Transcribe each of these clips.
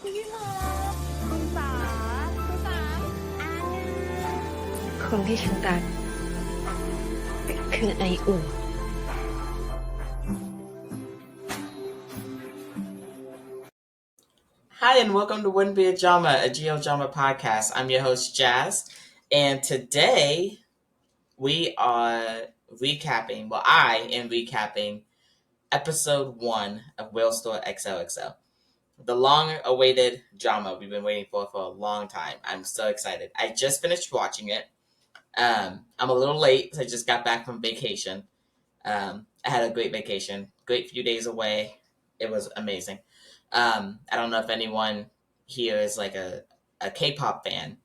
พี่พอคุณสาคุณสาคนที่ฉันรักคือไออุ่น Hi, and welcome to Wouldn't Be a Drama, a GL Drama podcast. I'm your host, Jazz, and today we are I am recapping episode 1 of Whale Store XOXO. The long-awaited drama we've been waiting for a long time. I'm so excited. I just finished watching it. I'm a little late because I just got back from vacation. I had a great vacation, great few days away. It was amazing. I don't know if anyone here is like a K-pop fan,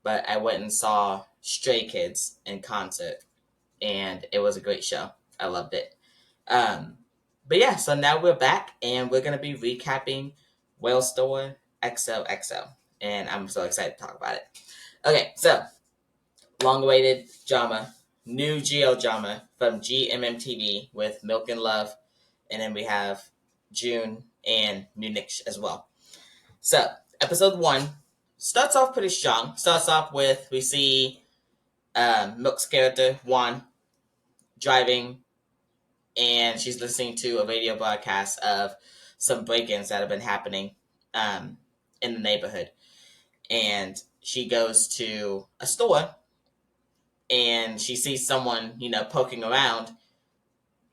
but I went and saw Stray Kids in concert, and it was a great show. I loved it. But yeah, so now we're back, and we're going to be recapping Whale Store XOXO, and I'm so excited to talk about it. Okay, so long-awaited drama, new GL drama from GMMTV with Milk and Love, and then we have June and Mewnich as well. So, episode 1 starts off pretty strong. Starts off with, we see Milk's character, Wan, driving, and she's listening to a radio broadcast of some break-ins that have been happening in the neighborhood. And she goes to a store, and she sees someone, poking around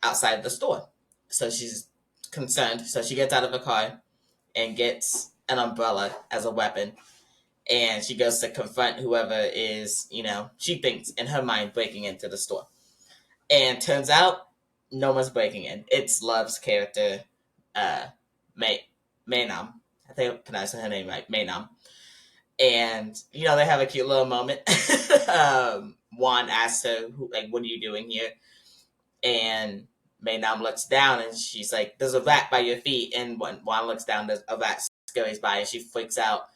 outside the store. So she's concerned. So she gets out of the car and gets an umbrella as a weapon. And she goes to confront whoever is, she thinks in her mind breaking into the store. And turns out no one's breaking in. It's Love's character, Maewnam. I think I'm pronouncing her name right, Maewnam. And, they have a cute little moment. Juan asks her, what are you doing here? And Maewnam looks down and she's like, there's a rat by your feet. And when Juan looks down, there's a rat scurries by and she freaks out,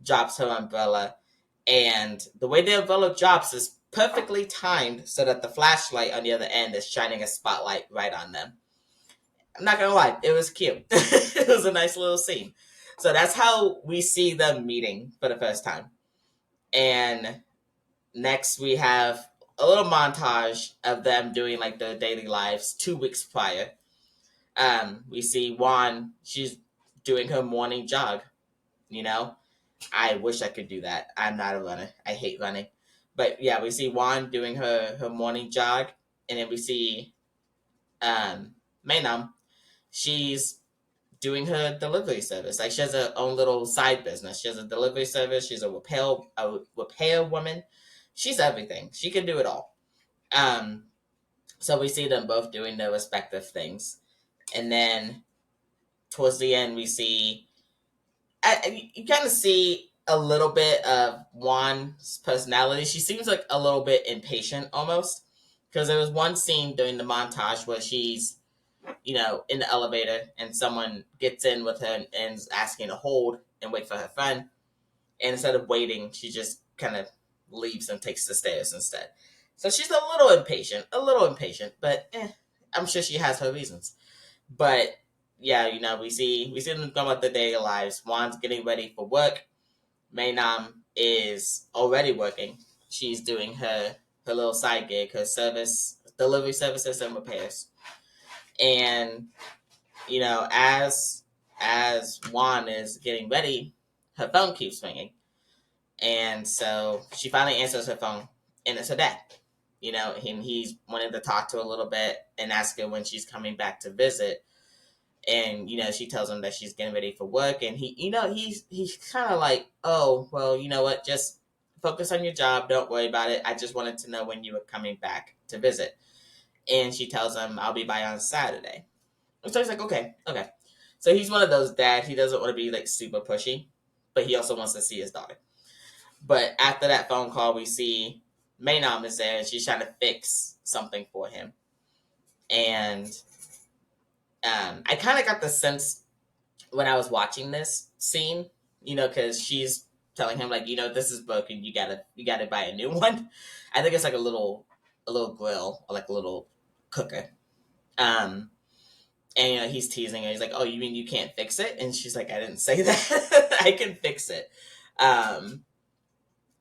drops her umbrella. And the way the umbrella drops is perfectly timed so that the flashlight on the other end is shining a spotlight right on them. I'm not gonna lie, it was cute. It was a nice little scene. So that's how we see them meeting for the first time. And next we have a little montage of them doing like their daily lives 2 weeks prior. We see Juan, she's doing her morning jog. I wish I could do that. I'm not a runner. I hate running. But yeah, we see Juan doing her morning jog, and then we see Maewnam. She's doing her delivery service. Like she has her own little side business. She has a delivery service. She's a repair woman. She's everything. She can do it all. So we see them both doing their respective things, and then towards the end we see you kind of see a little bit of Juan's personality. She seems like a little bit impatient almost, because there was one scene during the montage where she's in the elevator and someone gets in with her and is asking to hold and wait for her friend, and instead of waiting she just kind of leaves and takes the stairs instead. So she's a little impatient, but I'm sure she has her reasons. But yeah, we see them go about their daily lives. Juan's getting ready for work. Maewnam is already working. She's doing her little side gig, her delivery services and repairs. And as Juan is getting ready, her phone keeps ringing, and so she finally answers her phone, and it's her dad. He's wanted to talk to her a little bit and ask her when she's coming back to visit. And she tells him that she's getting ready for work, and he's kind of like, oh well, you know what, just focus on your job, don't worry about it, I just wanted to know when you were coming back to visit. And she tells him, I'll be by on Saturday. And so he's like, okay. So he's one of those dads, he doesn't want to be like super pushy, but he also wants to see his daughter. But after that phone call, we see Maewnam is there and she's trying to fix something for him. And I kind of got the sense when I was watching this scene, because she's telling him like, this is broken, you gotta buy a new one. I think it's like a little grill or like a little cooker. And he's teasing her. He's like, "Oh, you mean you can't fix it?" And she's like, "I didn't say that. I can fix it."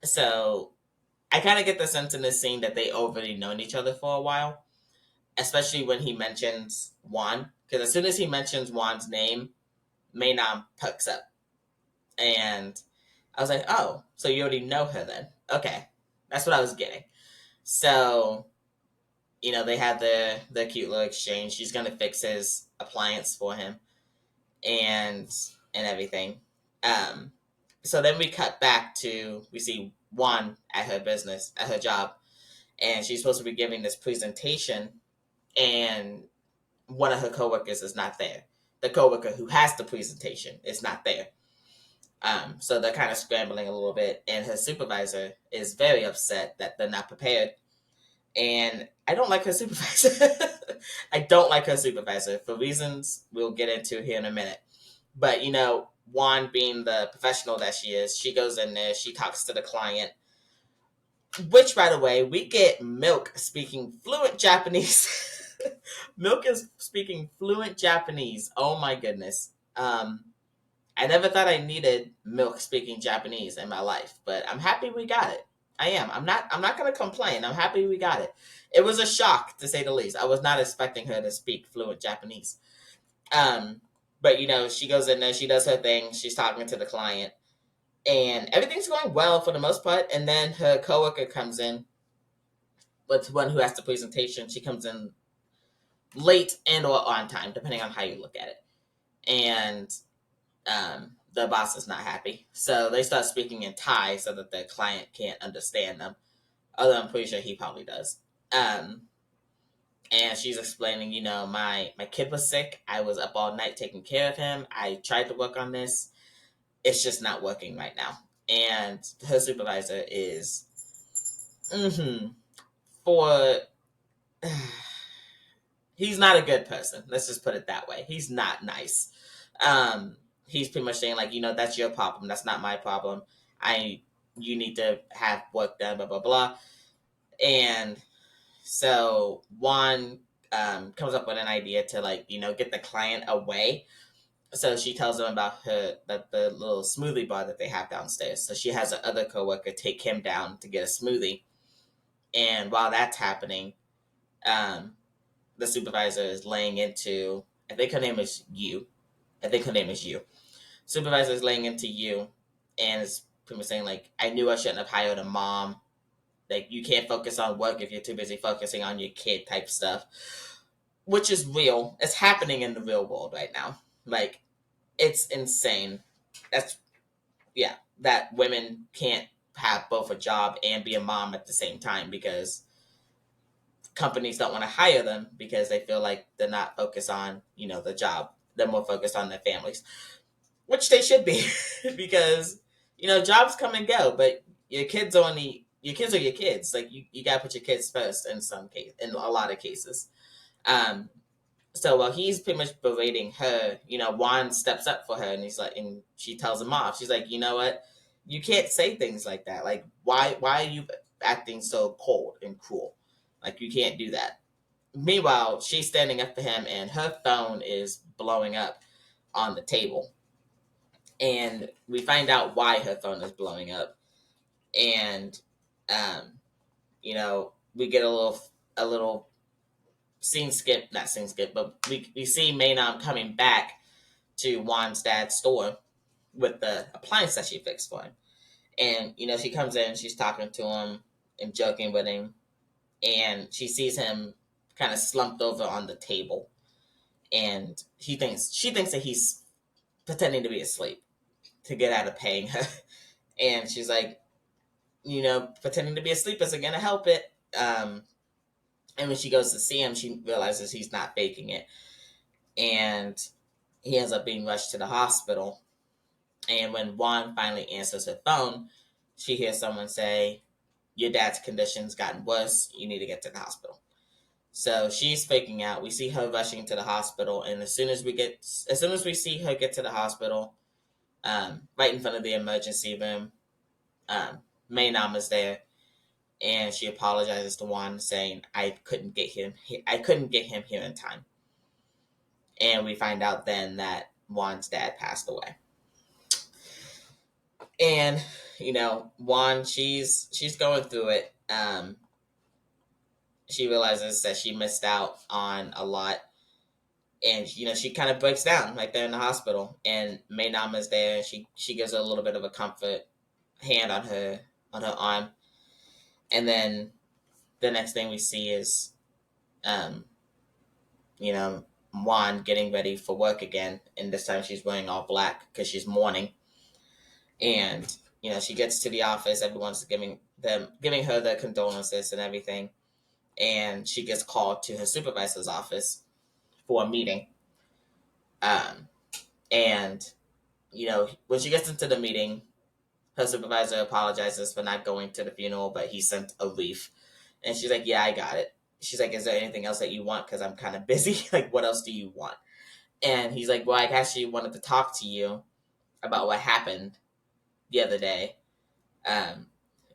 So I kind of get the sense in this scene that they already known each other for a while, especially when he mentions Wan. Because as soon as he mentions Wan's name, Maewnam perks up. And I was like, "Oh, so you already know her then?" Okay. That's what I was getting. So, they had the cute little exchange. She's gonna fix his appliance for him and everything. Um so then we cut back to we see Wan at her job, and she's supposed to be giving this presentation, and one of her coworkers is not there. The coworker who has the presentation is not there. So they're kind of scrambling a little bit, and her supervisor is very upset that they're not prepared. And I don't like her supervisor. I don't like her supervisor for reasons we'll get into here in a minute. But Wan, being the professional that she is, she goes in there, she talks to the client, which, by the way, we get Milk speaking fluent Japanese. Milk is speaking fluent Japanese. Oh my goodness. I never thought I needed Milk speaking Japanese in my life, but I'm happy we got it. I am. I'm not gonna complain. I'm happy we got it. It was a shock, to say the least. I was not expecting her to speak fluent Japanese. But she goes in there, she does her thing, she's talking to the client, and everything's going well for the most part. And then her coworker comes in, with one who has the presentation. She comes in late and or on time, depending on how you look at it. And the boss is not happy, so they start speaking in Thai so that the client can't understand them. Although I'm pretty sure he probably does. And she's explaining, my kid was sick. I was up all night taking care of him. I tried to work on this. It's just not working right now. And her supervisor is, for he's not a good person. Let's just put it that way. He's not nice. He's pretty much saying, like, that's your problem. That's not my problem. You need to have work done, blah, blah, blah. And so Wan comes up with an idea to, like, get the client away. So she tells them about the little smoothie bar that they have downstairs. So she has her other coworker take him down to get a smoothie. And while that's happening, the supervisor is laying into, I think her name is Yu. Supervisor is laying into Yu, and is pretty much saying, like, I knew I shouldn't have hired a mom. Like, you can't focus on work if you're too busy focusing on your kid type stuff. Which is real. It's happening in the real world right now. Like, it's insane. That women can't have both a job and be a mom at the same time, because companies don't want to hire them because they feel like they're not focused on, the job. They're more focused on their families, which they should be, because, jobs come and go, but your kids are your kids. Like, you gotta put your kids first in a lot of cases. So while he's pretty much berating her, Juan steps up for her, and and she tells him off. She's like, you know what? You can't say things like that. Like, why are you acting so cold and cruel? Like, you can't do that. Meanwhile, she's standing up for him, and her phone is blowing up on the table. And we find out why her phone is blowing up. And, we get a little not scene skip, but we see Maewnam coming back to Juan's dad's store with the appliance that she fixed for him. And, she comes in, she's talking to him and joking with him, and she sees him kind of slumped over on the table. And she thinks that he's pretending to be asleep to get out of paying her. And she's like, pretending to be asleep isn't going to help it. And when she goes to see him, she realizes he's not faking it. And he ends up being rushed to the hospital. And when Juan finally answers her phone, she hears someone say, your dad's condition's gotten worse. You need to get to the hospital. So she's freaking out. We see her rushing to the hospital, and as soon as we see her get to the hospital, right in front of the emergency room, Maewnam is there, and she apologizes to Juan, saying, I couldn't get him here in time. And we find out then that Wan's dad passed away. And Wan, she's going through it. She realizes that she missed out on a lot, and she kind of breaks down like they're in the hospital, and Maewnam is there, and she gives her a little bit of a comfort hand on her arm, and then the next thing we see is Wan getting ready for work again, and this time she's wearing all black because she's mourning. And she gets to the office, everyone's giving her their condolences and everything, and she gets called to her supervisor's office for a meeting. And when she gets into the meeting, her supervisor apologizes for not going to the funeral, but he sent a wreath. And she's like, yeah, I got it. She's like, is there anything else that you want? Because I'm kind of busy. Like, what else do you want? And he's like, well, I actually wanted to talk to you about what happened the other day. And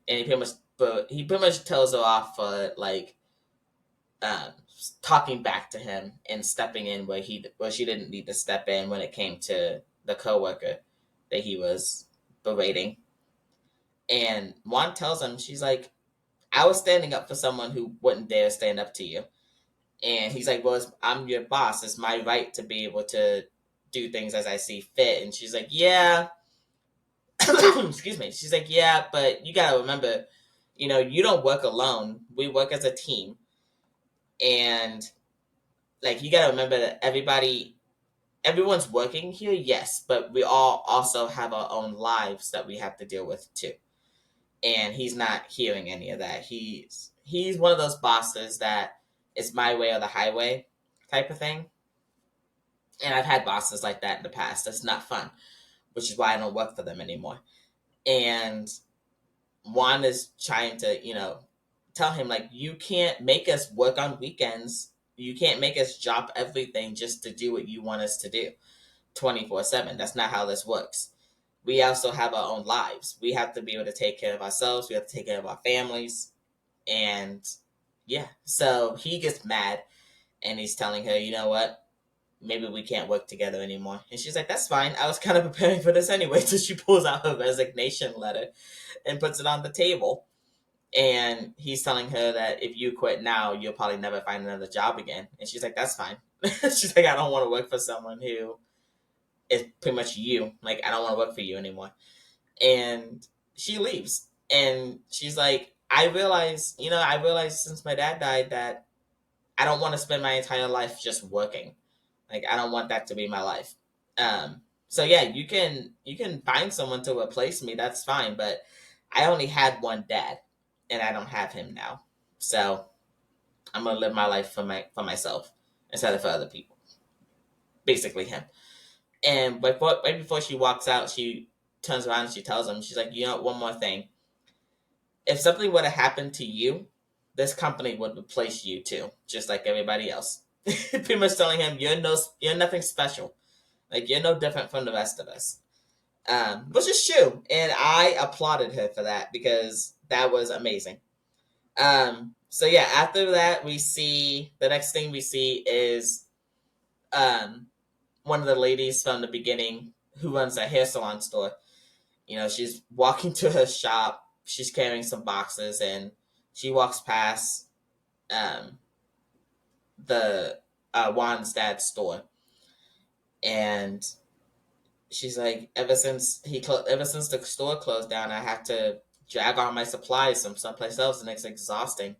he pretty much tells her off for talking back to him and stepping in where she didn't need to step in when it came to the coworker that he was berating. And Wan tells him, she's like, I was standing up for someone who wouldn't dare stand up to you. And he's like, well, I'm your boss. It's my right to be able to do things as I see fit. And she's like, yeah. Excuse me. She's like, yeah, but you got to remember, you don't work alone. We work as a team. And, you got to remember that everyone's working here, yes, but we all also have our own lives that we have to deal with, too. And he's not hearing any of that. He's one of those bosses that it's my way or the highway type of thing. And I've had bosses like that in the past. That's not fun, which is why I don't work for them anymore. And Juan is trying to, tell him, you can't make us work on weekends. You can't make us drop everything just to do what you want us to do 24/7. That's not how this works. We also have our own lives. We have to be able to take care of ourselves. We have to take care of our families. And yeah, so he gets mad and he's telling her, you know what? Maybe we can't work together anymore. And she's like, that's fine. I was kind of preparing for this anyway. So she pulls out her resignation letter and puts it on the table. And he's telling her that if you quit now, you'll probably never find another job again. And she's like, that's fine. She's like, I don't want to work for someone who is pretty much you. I don't want to work for you anymore. And she leaves. And she's like, I realized since my dad died that I don't want to spend my entire life just working. I don't want that to be my life. So yeah, you can find someone to replace me. That's fine. But I only had one dad, and I don't have him now. So I'm gonna live my life for myself instead of for other people. Basically, him. And right before she walks out, she turns around and she tells him, she's like, one more thing. If something would have happened to you, this company would replace you too, just like everybody else. Pretty much telling him, you're nothing special. You're no different from the rest of us. Which is true. And I applauded her for that because that was amazing. So yeah, after that, the next thing we see is one of the ladies from the beginning who runs a hair salon store. She's walking to her shop. She's carrying some boxes, and she walks past the Juan's dad's store, and she's like, ever since the store closed down, I have to drag all my supplies from someplace else, and it's exhausting.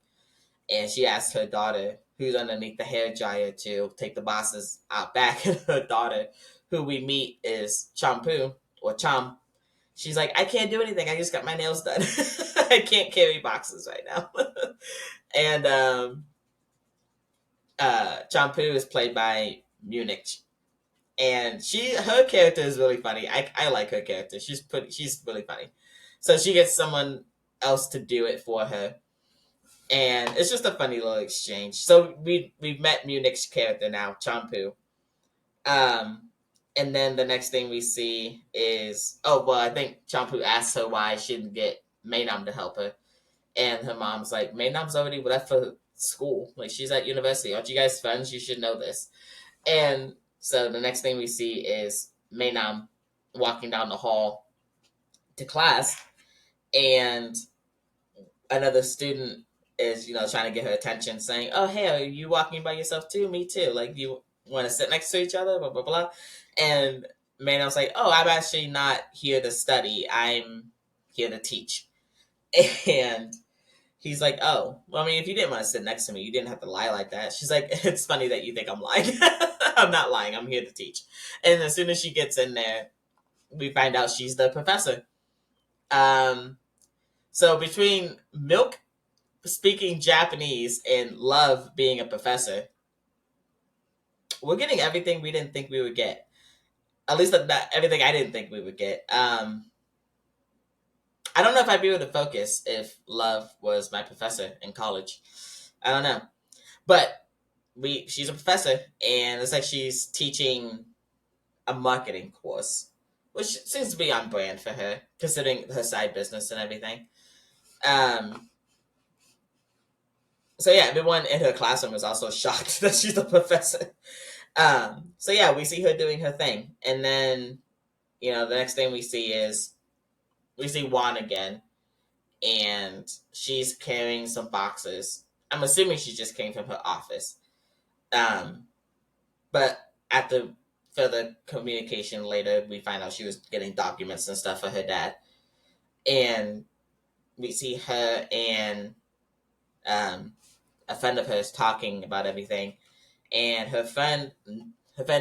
And she asked her daughter, who's underneath the hair dryer, to take the boxes out back, and her daughter, who we meet, is Champu or Cham. She's like, I can't do anything. I just got my nails done. I can't carry boxes right now. And Champu is played by Mewnich. And her character is really funny. I like her character. She's really funny. So she gets someone else to do it for her. And it's just a funny little exchange. So we've met Munich's character now, Champu. And then the next thing we see is, I think Champu asks her why she didn't get Maewnam to help her. And her mom's like, Maewnam's already left for school. She's at university. Aren't you guys friends? You should know this. And So the next thing we see is Maewnam walking down the hall to class, and another student is, trying to get her attention, saying, "Oh, hey, are you walking by yourself too? Me too. Like, do you want to sit next to each other? Blah blah blah." And Maynard's like, "Oh, I'm actually not here to study. I'm here to teach." And he's like, "Oh, well, I mean, if you didn't want to sit next to me, you didn't have to lie like that." She's like, "It's funny that you think I'm lying. I'm not lying. I'm here to teach." And as soon as she gets in there, we find out she's the professor. So between Milk speaking Japanese and Love being a professor, we're getting everything we didn't think we would get. At least not everything I didn't think we would get. I don't know if I'd be able to focus if Love was my professor in college. I don't know. But she's a professor, and it's like she's teaching a marketing course, which seems to be on brand for her, considering her side business and everything. So yeah, everyone in her classroom is also shocked that she's a professor. So yeah, we see her doing her thing, and then the next thing we see is we see Wan again, and she's carrying some boxes. I'm assuming she just came from her office. But at the further communication later, we find out she was getting documents and stuff for her dad, and we see her and a friend of hers talking about everything, and her friend's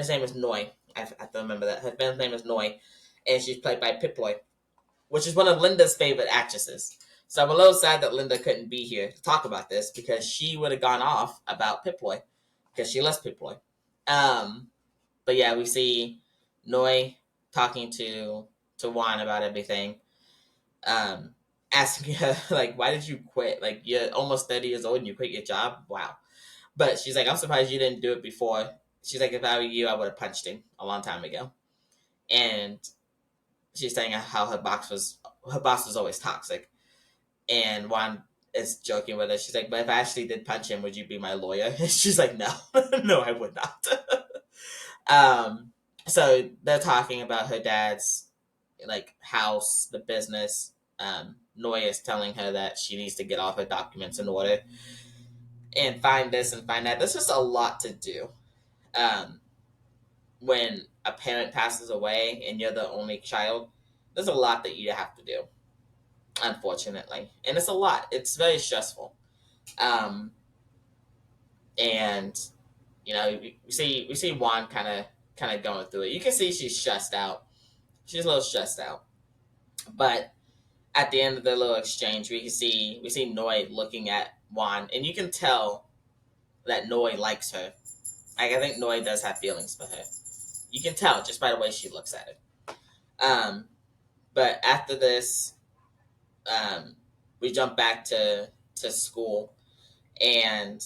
name is Noi. I have to remember that her friend's name is Noi, and she's played by Piploy, which is one of Linda's favorite actresses. So I'm a little sad that Linda couldn't be here to talk about this, because she would have gone off about Piploy, because she loves Piploy. But yeah, we see Noi talking to Juan about everything, asking her like, "Why did you quit? Like, you're almost 30 years old and you quit your job? Wow." But she's like, "I'm surprised you didn't do it before." She's like, "If I were you, I would have punched him a long time ago." And she's saying how her boss was always toxic, and Juan is joking with her. She's like, "But if I actually did punch him, would you be my lawyer?" And she's like, "No, no, I would not." So they're talking about her dad's house, the business. Noya is telling her that she needs to get all her documents in order and find this and find that. There's just a lot to do. When a parent passes away and you're the only child, there's a lot that you have to do, unfortunately, and it's a lot. It's very stressful. And we see Juan kind of going through it. You can see she's stressed out. She's a little stressed out, but at the end of the little exchange, we see Noi looking at Juan, and you can tell that Noi likes her. Like, I think Noi does have feelings for her. You can tell just by the way she looks at her. But after this, we jump back to school, and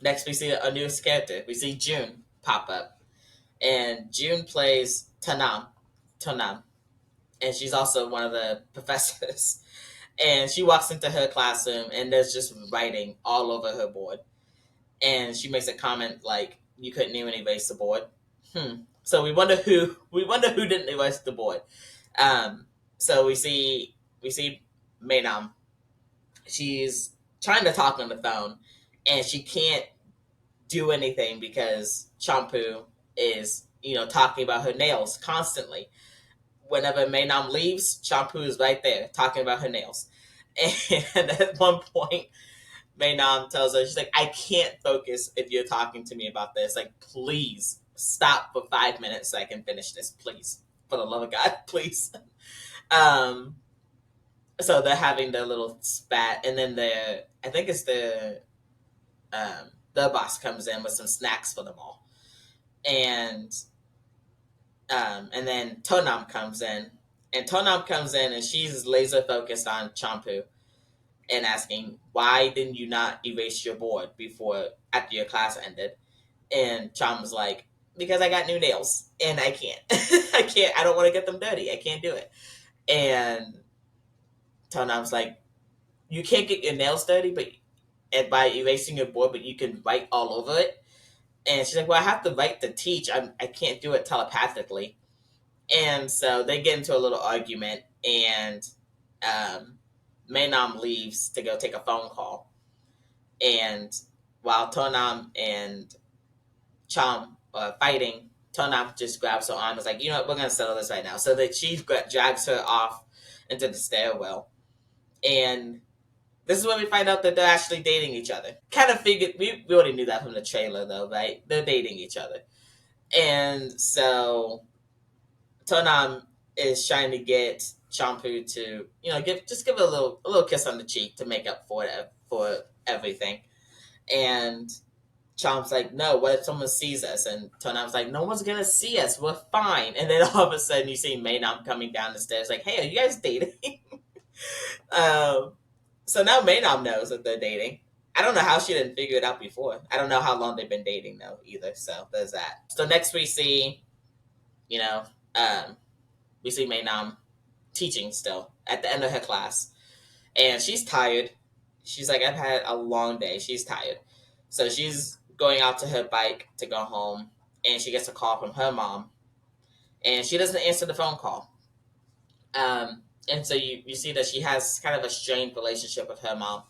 next we see a new character. We see June pop up, and June plays Tonam, and she's also one of the professors. And she walks into her classroom, and there's just writing all over her board. And she makes a comment like, "You couldn't even erase the board." So we wonder who didn't erase the board. So we see Maewnam. She's trying to talk on the phone, and she can't do anything because Champu is talking about her nails constantly. Whenever Maewnam leaves, Champu is right there talking about her nails. And at one point, Maewnam tells her, she's like, "I can't focus if you're talking to me about this. Like, please stop for 5 minutes so I can finish this. Please. For the love of God, please." Um, so they're having their little spat, and then I think it's the boss comes in with some snacks for them all. And then Tonam comes in, and she's laser focused on Champu and asking, "Why didn't you not erase your board after your class ended?" And Cham's like, "Because I got new nails and I can't. I don't want to get them dirty. I can't do it." And Tonam's like, "You can't get your nails dirty, but by erasing your board, but you can write all over it." And she's like, well, I have the right to teach. I can't do it telepathically. And so they get into a little argument, and Maewnam leaves to go take a phone call. And while Tonam and Chom are fighting, Tonam just grabs her arm and is like, you know what, we're going to settle this right now. So that she drags her off into the stairwell. And this is when we find out that they're actually dating each other. Kind of figured, we already knew that from the trailer though, right? They're dating each other. And so Tonam is trying to get Champu to, give a little kiss on the cheek to make up for everything. And Chomp's like, no, what if someone sees us? And Tonam's like, no one's gonna see us. We're fine. And then all of a sudden you see Maewnam coming down the stairs like, hey, are you guys dating? So now Maewnam knows that they're dating. I don't know how she didn't figure it out before. I don't know how long they've been dating though either. So there's that. So next we see, we see Maewnam teaching still at the end of her class, and she's tired. She's like, I've had a long day. She's tired, so she's going out to her bike to go home, and she gets a call from her mom, and she doesn't answer the phone call. And so you see that she has kind of a strained relationship with her mom,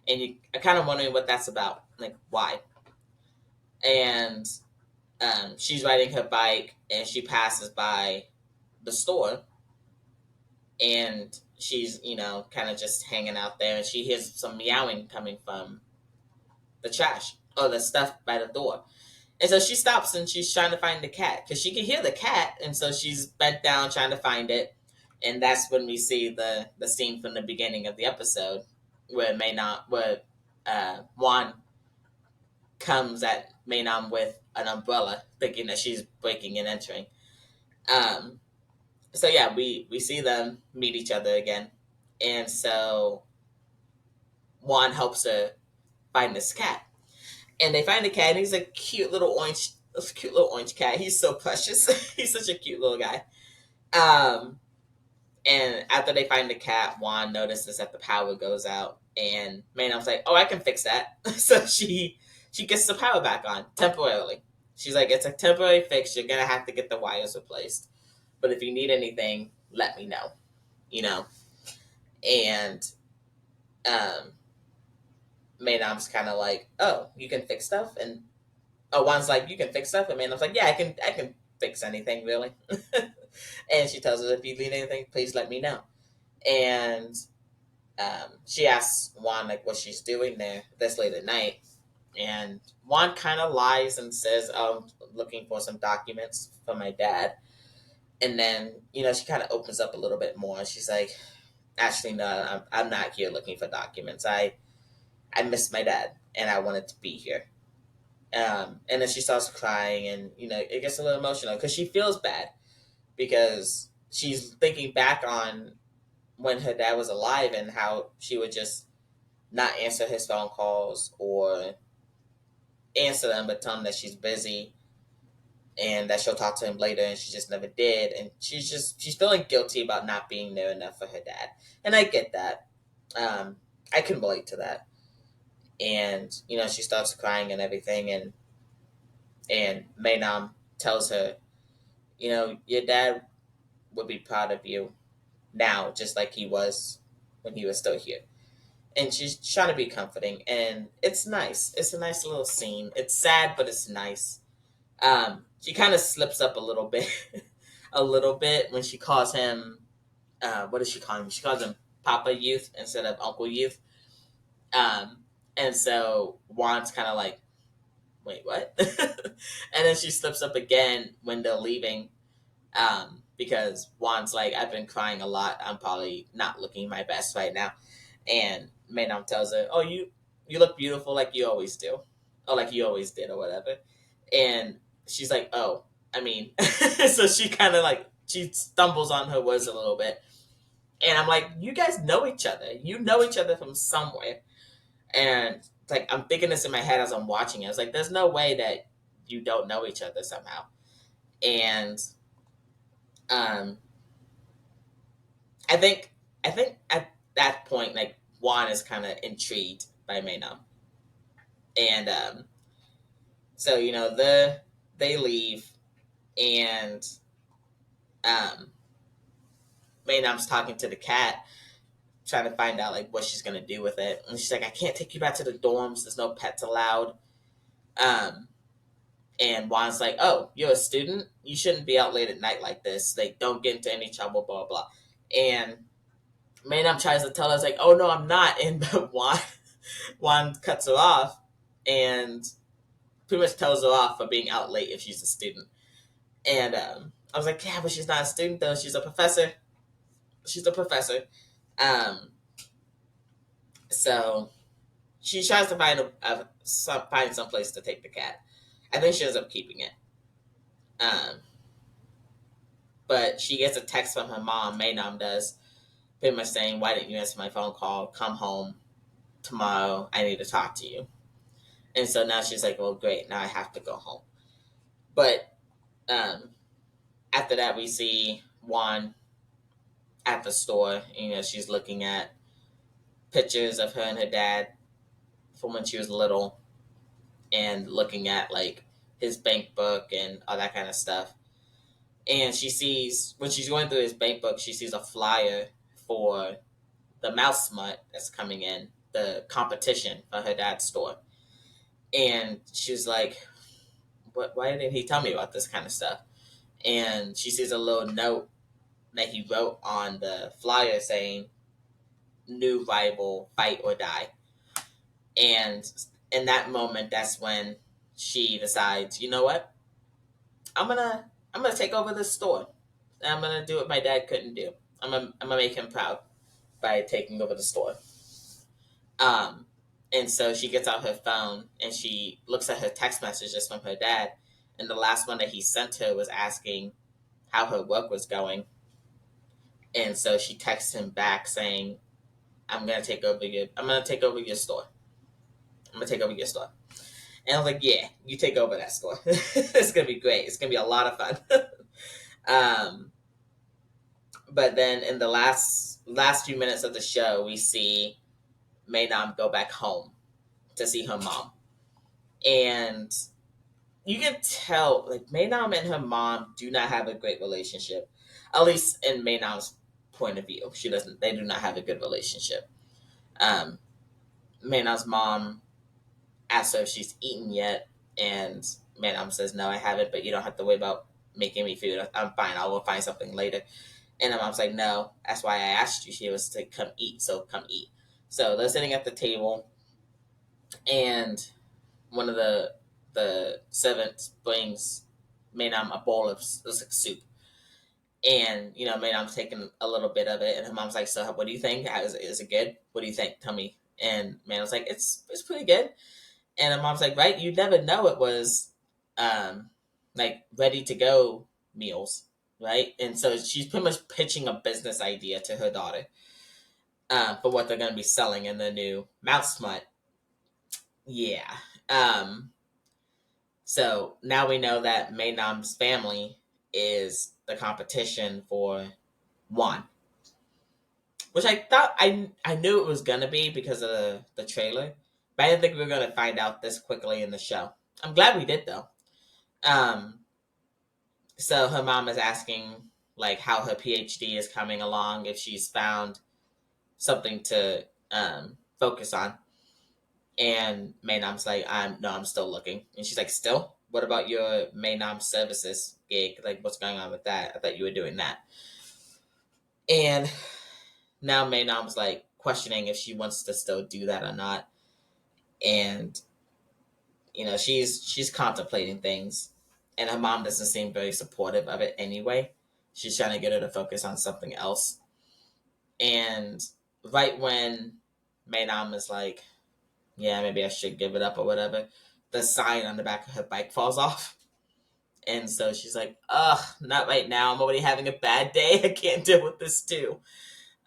and you are kind of wondering what that's about, like why. And she's riding her bike, and she passes by the store, and she's kind of just hanging out there, and she hears some meowing coming from the trash or the stuff by the door. And so she stops and she's trying to find the cat because she can hear the cat, and so she's bent down trying to find it. And that's when we see the scene from the beginning of the episode where Wan comes at Maewnam with an umbrella, thinking that she's breaking and entering. So yeah, we see them meet each other again, and so Wan helps her find this cat, and they find the cat, and he's a cute little orange cat. He's so precious. He's such a cute little guy. And after they find the cat, Wan notices that the power goes out, and Maewnam's like, "Oh, I can fix that." So she gets the power back on temporarily. She's like, "It's a temporary fix. You're gonna have to get the wires replaced, but if you need anything, let me know." And Maewnam's kind of like, "Oh, you can fix stuff," and Wan's like, "You can fix stuff," and Maewnam's like, "Yeah, I can fix anything really." And she tells her, "If you need anything, please let me know." And she asks Wan like what she's doing there this late at night, and Wan kind of lies and says, "Oh, I'm looking for some documents for my dad." And then she kind of opens up a little bit more. She's like, "Actually, no, I'm not here looking for documents. I miss my dad, and I wanted to be here." And then she starts crying, and it gets a little emotional because she feels bad because she's thinking back on when her dad was alive and how she would just not answer his phone calls or answer them but tell him that she's busy and that she'll talk to him later, and she just never did, and she's feeling guilty about not being there enough for her dad. And I get that. I can relate to that. And she starts crying and everything, and Maewnam tells her, your dad would be proud of you now, just like he was when he was still here. And she's trying to be comforting, and it's nice. It's a nice little scene. It's sad, but it's nice. She kind of slips up a little bit, when she calls him. What does she call him? She calls him Papa Youth instead of Uncle Youth. And so Wan's kind of like, wait, what? And then she slips up again when they're leaving, because Wan's like, I've been crying a lot. I'm probably not looking my best right now. And Maewnam tells her, oh, you look beautiful like you always do. Or like you always did or whatever. And she's like, oh, I mean, so she kind of like, she stumbles on her words a little bit. And I'm like, you guys know each other. You know each other from somewhere. And it's like, I'm thinking this in my head as I'm watching it. I was like, there's no way that you don't know each other somehow. And I think at that point, like, Wan is kind of intrigued by Maewnam. And So, they leave, and Maynam's talking to the cat, trying to find out like what she's gonna do with it. And she's like, I can't take you back to the dorms. There's no pets allowed. And Juan's like, oh, you're a student? You shouldn't be out late at night like this. Like, don't get into any trouble, blah, blah. And Maynam tries to tell us, like, oh, no, I'm not. And but Juan cuts her off and pretty much tells her off for being out late if she's a student. And I was like, yeah, but she's not a student, though. She's a professor. She's a professor. Um, so she tries to find some place to take the cat. I think she ends up keeping it. But she gets a text from her mom, Maynam does, pretty much saying, why didn't you answer my phone call? Come home tomorrow. I need to talk to you. And so now she's like, well, great. Now I have to go home. But after that, we see Juan at the store. She's looking at pictures of her and her dad from when she was little and looking at, like, his bank book and all that kind of stuff. And she sees, when she's going through his bank book, she sees a flyer for the mouse smut that's coming in, the competition for her dad's store. And she's like, why didn't he tell me about this kind of stuff? And she sees a little note that he wrote on the flyer saying, new rival, fight or die. And in that moment, that's when she decides, you know what? I'm gonna take over this store. And I'm gonna do what my dad couldn't do. I'm gonna make him proud by taking over the store. And so she gets out her phone and she looks at her text messages from her dad. And the last one that he sent her was asking how her work was going. And so she texts him back saying, I'm gonna take over your store. I'm gonna take over your store. And I was like, yeah, you take over that store. It's gonna be great. It's gonna be a lot of fun. But then in the last few minutes of the show, we see Maynam go back home to see her mom. And you can tell, like, Maynam and her mom do not have a great relationship. At least in Maynam's point of view. They do not have a good relationship. Maynam's mom asks her if she's eaten yet, and Maynam says, no, I haven't, but you don't have to worry about making me food. I'm fine. I will find something later. And her mom's like, no, that's why I asked you. She was to come eat, so come eat. So they're sitting at the table, and one of the servants brings Maynam a bowl of soup. And, Maynam's taking a little bit of it, and her mom's like, so what do you think? Is it good? What do you think? Tell me. And Maynam's like, it's pretty good. And her mom's like, right, you never know it was, like, ready to go meals, right? And so she's pretty much pitching a business idea to her daughter for what they're going to be selling in the new mouse smut. Yeah. So now we know that Maynam's family is the competition for Juan, which I thought I knew it was gonna be because of the trailer, but I didn't think we were gonna find out this quickly in the show. I'm glad we did though. So her mom is asking like how her PhD is coming along, if she's found something to focus on. And Maynam's like, I'm still looking. And she's like, still? What about your Maynam services gig? Like, what's going on with that? I thought you were doing that. And now Maynam's like questioning if she wants to still do that or not. And, she's contemplating things. And her mom doesn't seem very supportive of it anyway. She's trying to get her to focus on something else. And right when Maynam is like, yeah, maybe I should give it up or whatever, the sign on the back of her bike falls off. And so she's like, ugh, not right now. I'm already having a bad day. I can't deal with this too.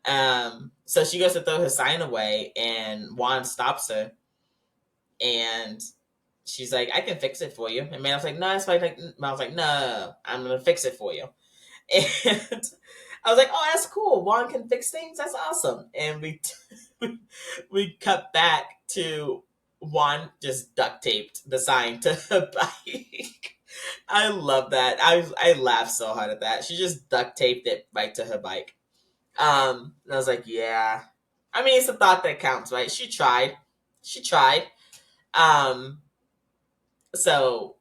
So she goes to throw her sign away, and Juan stops her. And she's like, I can fix it for you. And Man's like, no, that's fine. I was like, no, I'm going to fix it for you. And I was like, oh, that's cool. Juan can fix things. That's awesome. And we cut back to Wan just duct taped the sign to her bike. I love that. I laughed so hard at that. She just duct taped it right to her bike. And I was like, yeah. I mean, it's a thought that counts, right? She tried. She tried. Um, so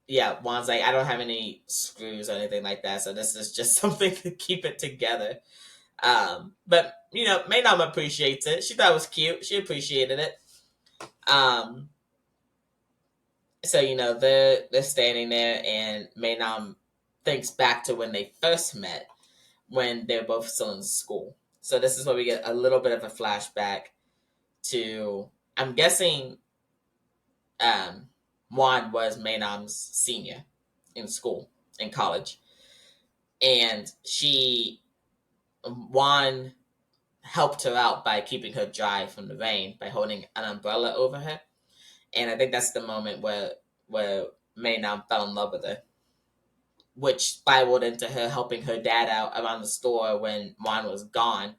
yeah, Juan's like, I don't have any screws or anything like that, so this is just something to keep it together. But Maewnam appreciates it. She thought it was cute. She appreciated it. So they're standing there, and Maewnam thinks back to when they first met, when they're both still in school. So this is where we get a little bit of a flashback to, I'm guessing, Wan was Maewnam's senior in school, in college, and Wan helped her out by keeping her dry from the rain by holding an umbrella over her. And I think that's the moment where Maewnam fell in love with her, which spiraled into her helping her dad out around the store when Wan was gone.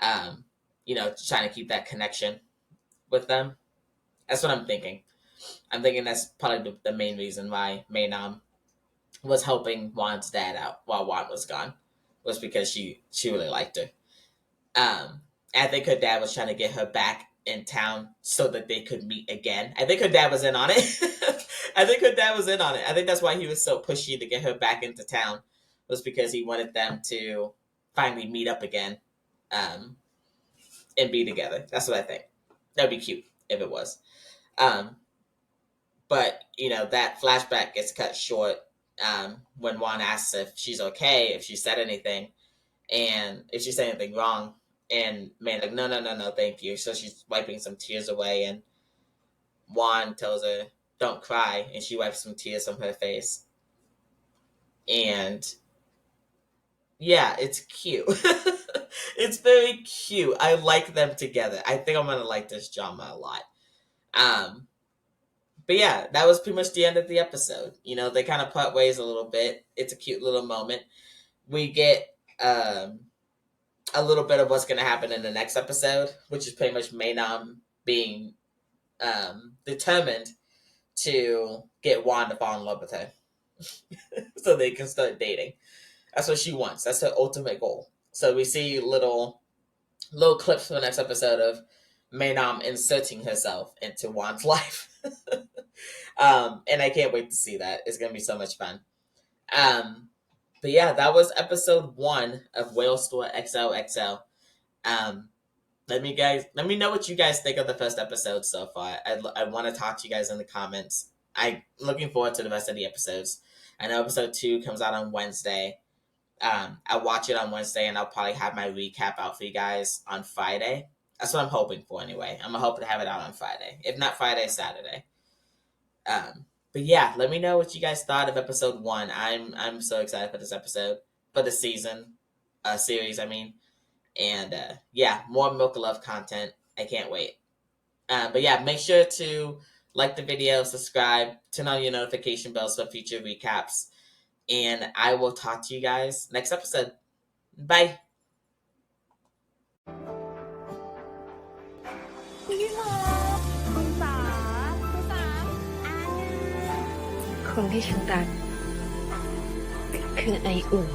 Trying to keep that connection with them. That's what I'm thinking. I'm thinking that's probably the main reason why Maewnam was helping Wan's dad out while Wan was gone, was because she really liked her. I think her dad was trying to get her back in town so that they could meet again. I think her dad was in on it. I think that's why he was so pushy to get her back into town, was because he wanted them to finally meet up again, and be together. That's what I think. That'd be cute if it was. But that flashback gets cut short when Wan asks if she's okay, if she said anything, and if she said anything wrong. And man, like, no, thank you. So she's wiping some tears away, and Wan tells her, don't cry, and she wipes some tears from her face. And yeah, it's cute. It's very cute. I like them together. I think I'm gonna like this drama a lot. But yeah, that was pretty much the end of the episode. They kind of part ways a little bit. It's a cute little moment. We get a little bit of what's going to happen in the next episode, which is pretty much Maewnam being determined to get Wan to fall in love with her so they can start dating. That's what she wants. That's her ultimate goal. So we see little clips from the next episode of Maewnam inserting herself into Wan's life. And I can't wait to see that. It's going to be so much fun. But yeah, that was episode 1 of Whale Store XOXO. Let me know what you guys think of the first episode so far. I want to talk to you guys in the comments. I'm looking forward to the rest of the episodes. I know episode 2 comes out on Wednesday. I'll watch it on Wednesday, and I'll probably have my recap out for you guys on Friday. That's what I'm hoping for anyway. I'm hoping to have it out on Friday. If not Friday, Saturday. But yeah, let me know what you guys thought of episode 1. I'm so excited for this episode, for the series, I mean. And yeah, more Milk of Love content. I can't wait. But yeah, make sure to like the video, subscribe, turn on your notification bells for future recaps. And I will talk to you guys next episode. Bye. พี่เลิฟคุณสาคุณสาคนที่ฉันรักคือไออุ่น